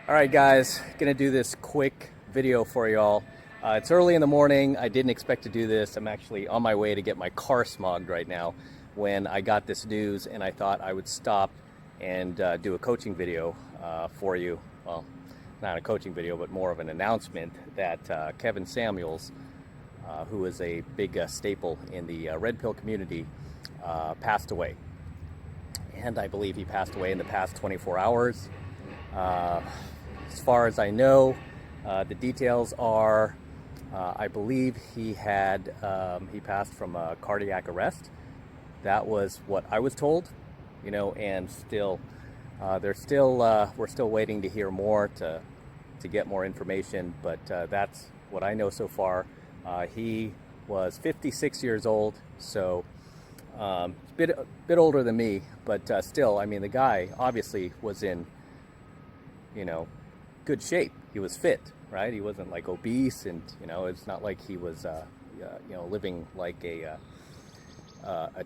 All right, guys, gonna do this quick video for y'all. It's early in the morning. I didn't expect to do this. I'm actually on my way to get my car smogged right now when I got this news, and I thought I would stop and do a coaching video for you. Well, not a coaching video, but more of an announcement that Kevin Samuels, who is a big staple in the red pill community, passed away. And I believe he passed away in the past 24 hours. As far as I know, the details are, I believe he passed from a cardiac arrest. That was what I was told, and still, we're still waiting to hear more to get more information, but that's what I know so far. He was 56 years old, so a bit older than me, but still, I mean, the guy obviously was in, good shape. He was fit, right? He wasn't like obese, and it's not like he was, living like a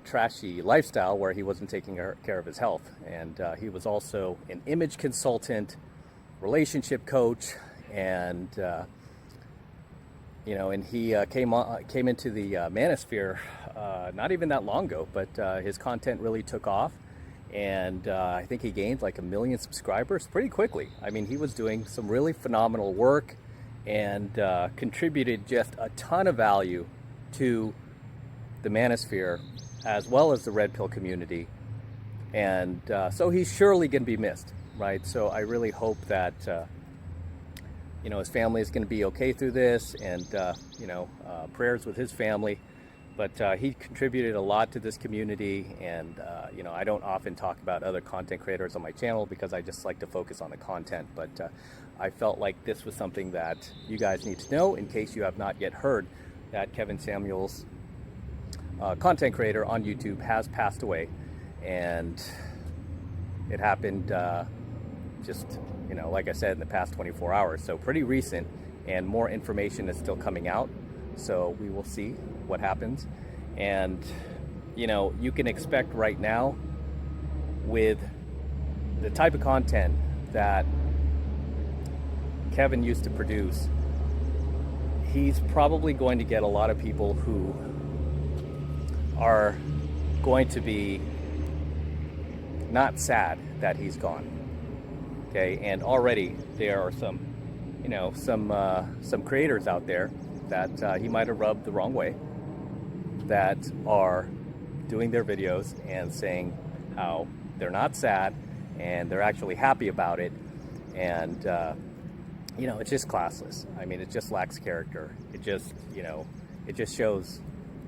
trashy lifestyle where he wasn't taking care of his health. And he was also an image consultant, relationship coach, and and he came into the manosphere not even that long ago, but his content really took off. And I think he gained like 1 million subscribers pretty quickly. I mean, he was doing some really phenomenal work and contributed just a ton of value to the manosphere as well as the red pill community. And so he's surely going to be missed, right? So I really hope that his family is going to be okay through this, and prayers with his family. But he contributed a lot to this community, and I don't often talk about other content creators on my channel because I just like to focus on the content. But I felt like this was something that you guys need to know in case you have not yet heard that Kevin Samuels, content creator on YouTube, has passed away. And it happened just, like I said, in the past 24 hours. So pretty recent, and more information is still coming out. So we will see what happens. And you can expect right now, with the type of content that Kevin used to produce, he's probably going to get a lot of people who are going to be not sad that he's gone. Okay, and already there are some creators out there that he might have rubbed the wrong way, that are doing their videos and saying how they're not sad and they're actually happy about it. And it's just classless. I mean, it just lacks character. It just shows,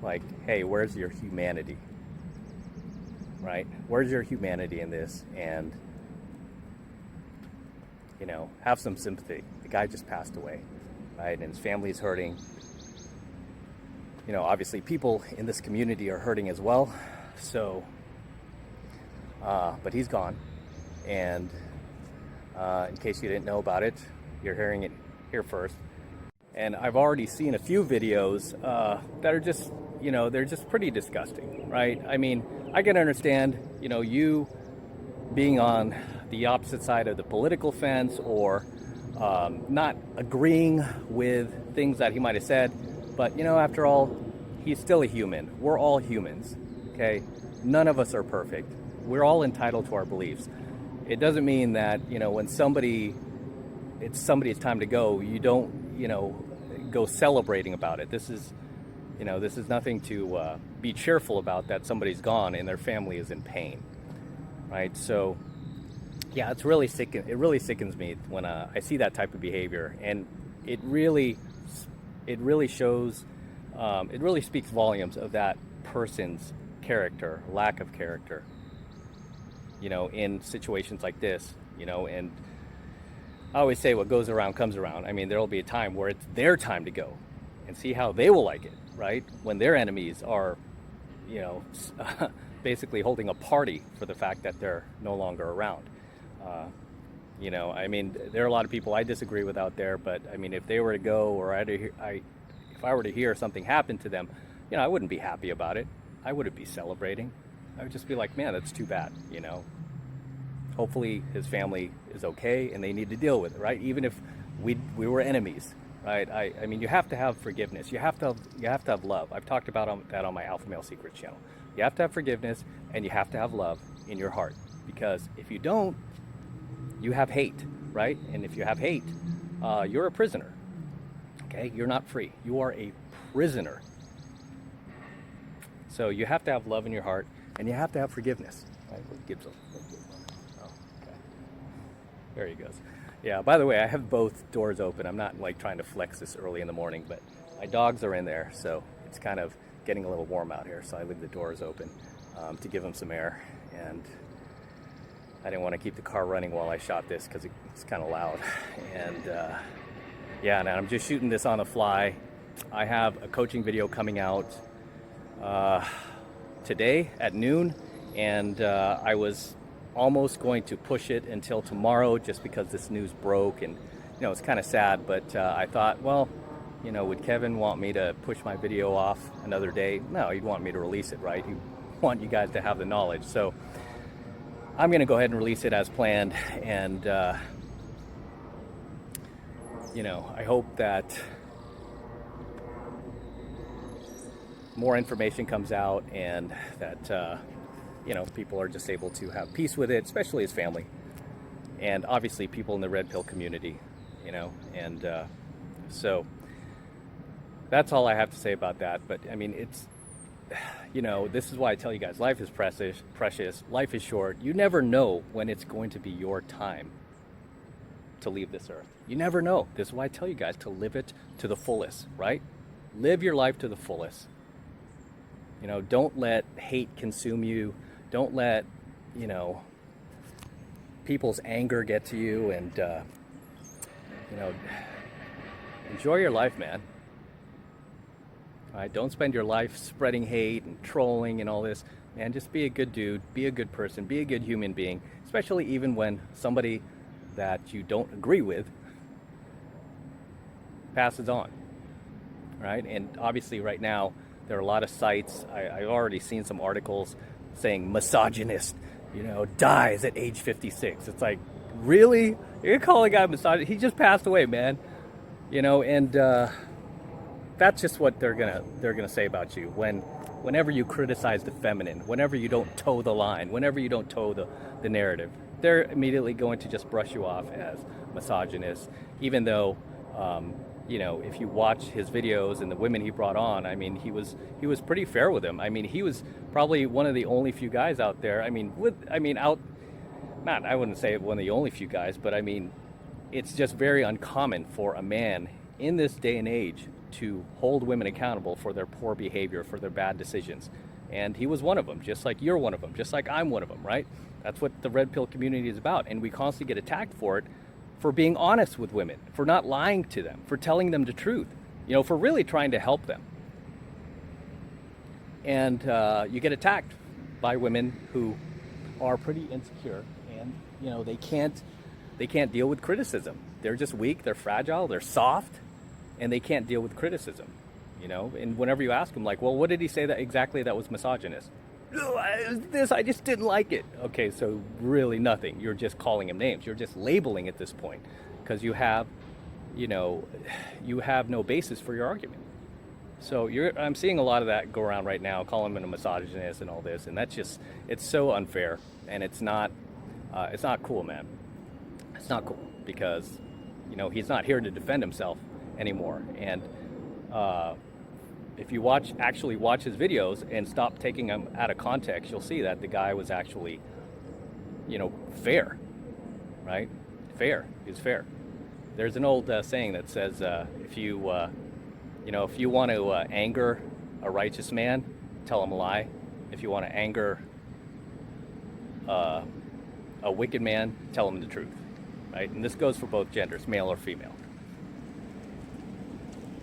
like, hey, where's your humanity, right? Where's your humanity in this? And have some sympathy. The guy just passed away, right? And his family's hurting. Obviously people in this community are hurting as well. So, but he's gone. And in case you didn't know about it, you're hearing it here first. And I've already seen a few videos that are just, they're just pretty disgusting, right? I mean, I can understand, you being on the opposite side of the political fence, or not agreeing with things that he might have said. But, after all, he's still a human. We're all humans, okay? None of us are perfect. We're all entitled to our beliefs. It doesn't mean that, when it's somebody's time to go, you don't, go celebrating about it. This is nothing to be cheerful about, that somebody's gone and their family is in pain, right? So, yeah, it really sickens me when I see that type of behavior, and it really shows, it really speaks volumes of that person's character, lack of character, in situations like this, and I always say what goes around comes around. I mean, there'll be a time where it's their time to go, and see how they will like it, right? When their enemies are, basically holding a party for the fact that they're no longer around. I mean, there are a lot of people I disagree with out there, but I mean, if they were to go, or if I were to hear something happen to them, I wouldn't be happy about it. I wouldn't be celebrating. I would just be like, man, that's too bad, Hopefully his family is okay and they need to deal with it, right? Even if we were enemies, right? I mean, you have to have forgiveness. You have to have love. I've talked about that on my Alpha Male Secrets channel. You have to have forgiveness and you have to have love in your heart, because if you don't, you have hate, right? And if you have hate, you're a prisoner. Okay, you're not free. You are a prisoner. So you have to have love in your heart, and you have to have forgiveness. Right? Oh, okay. There he goes. Yeah, by the way, I have both doors open. I'm not like trying to flex this early in the morning, but my dogs are in there, so it's kind of getting a little warm out here, so I leave the doors open to give them some air. And I didn't want to keep the car running while I shot this because it's kind of loud. And yeah, now I'm just shooting this on the fly. I have a coaching video coming out today at noon, and I was almost going to push it until tomorrow just because this news broke, and you know, it's kind of sad, but I thought, well, you know, would Kevin want me to push my video off another day? No, he'd want me to release it, right? He'd want you guys to have the knowledge. So I'm going to go ahead and release it as planned, and you know, I hope that more information comes out, and that you know, people are just able to have peace with it, especially as family, and obviously people in the red pill community, you know. And so that's all I have to say about that. But I mean, it's, you know, this is why I tell you guys, life is precious, life is short. You never know when it's going to be your time to leave this earth. You never know. This is why I tell you guys to live it to the fullest, right? Live your life to the fullest. You know, don't let hate consume you. Don't let, you know, people's anger get to you, and you know, enjoy your life, man. All right, don't spend your life spreading hate and trolling and all this. Man, just be a good dude, be a good person, be a good human being, especially even when somebody that you don't agree with passes on, right? And obviously right now, there are a lot of sites, I've already seen some articles saying misogynist, you know, dies at age 56. It's like, really? You're gonna call a guy misogynist? He just passed away, man. You know, and that's just what they're gonna say about you whenever you criticize the feminine, whenever you don't toe the line, whenever you don't toe the narrative. They're immediately going to just brush you off as misogynist, even though you know, if you watch his videos and the women he brought on, I mean, he was pretty fair with them. I mean, he was probably one of the only few guys out there. I mean, I wouldn't say one of the only few guys, but I mean, it's just very uncommon for a man in this day and age to hold women accountable for their poor behavior, for their bad decisions. And he was one of them, just like you're one of them, just like I'm one of them, right? That's what the red pill community is about. And we constantly get attacked for it, for being honest with women, for not lying to them, for telling them the truth, you know, for really trying to help them. And you get attacked by women who are pretty insecure, and you know, they can't deal with criticism. They're just weak, they're fragile, they're soft, and they can't deal with criticism, you know. And whenever you ask them, like, well, what did he say that exactly that was misogynist? I just didn't like it. Okay, so really nothing. You're just calling him names. You're just labeling at this point, because you have no basis for your argument. So I'm seeing a lot of that go around right now, calling him a misogynist and all this, and that's just, it's so unfair, and it's not cool, man. It's not cool, because you know, he's not here to defend himself anymore. And if you actually watch his videos and stop taking them out of context, you'll see that the guy was actually, you know, fair, right? Fair. He was fair. There's an old saying that says, if you want to anger a righteous man, tell him a lie. If you want to anger a wicked man, tell him the truth, right? And this goes for both genders, male or female.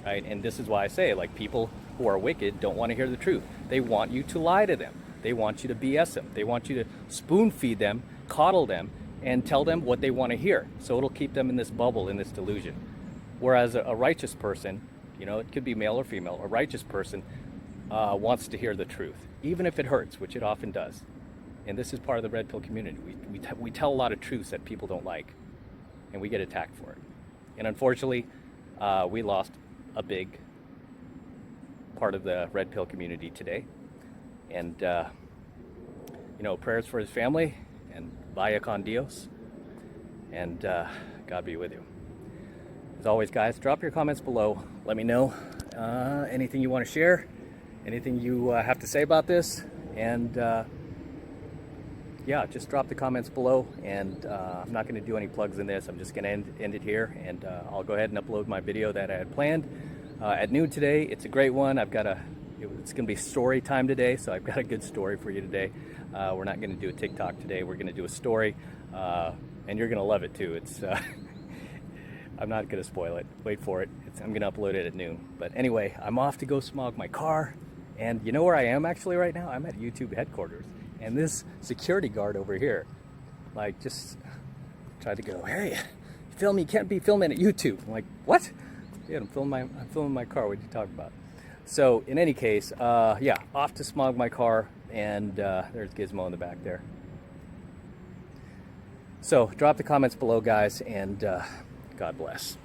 Right? And this is why I say, like, people who are wicked don't want to hear the truth. They want you to lie to them. They want you to BS them. They want you to spoon feed them, coddle them, and tell them what they want to hear. So it'll keep them in this bubble, in this delusion. Whereas a righteous person, you know, it could be male or female, a righteous person wants to hear the truth, even if it hurts, which it often does. And this is part of the red pill community. We tell a lot of truths that people don't like, and we get attacked for it. And unfortunately, we lost a big part of the red pill community today. And, you know, prayers for his family, and vaya con Dios, and God be with you. As always, guys, drop your comments below. Let me know anything you want to share, anything you have to say about this, and yeah, just drop the comments below. And I'm not going to do any plugs in this. I'm just going to end it here, and I'll go ahead and upload my video that I had planned at noon today. It's a great one. It's going to be story time today, so I've got a good story for you today. We're not going to do a TikTok today. We're going to do a story, and you're going to love it too. It's I'm not going to spoil it. Wait for it. I'm going to upload it at noon. But anyway, I'm off to go smog my car. And you know where I am actually right now? I'm at YouTube headquarters. And this security guard over here, like, just tried to go, hey, film, you can't be filming at YouTube. I'm like, what? Yeah, I'm filming my car. What did you talk about? So in any case, yeah, off to smog my car. And there's Gizmo in the back there. So drop the comments below, guys, and God bless.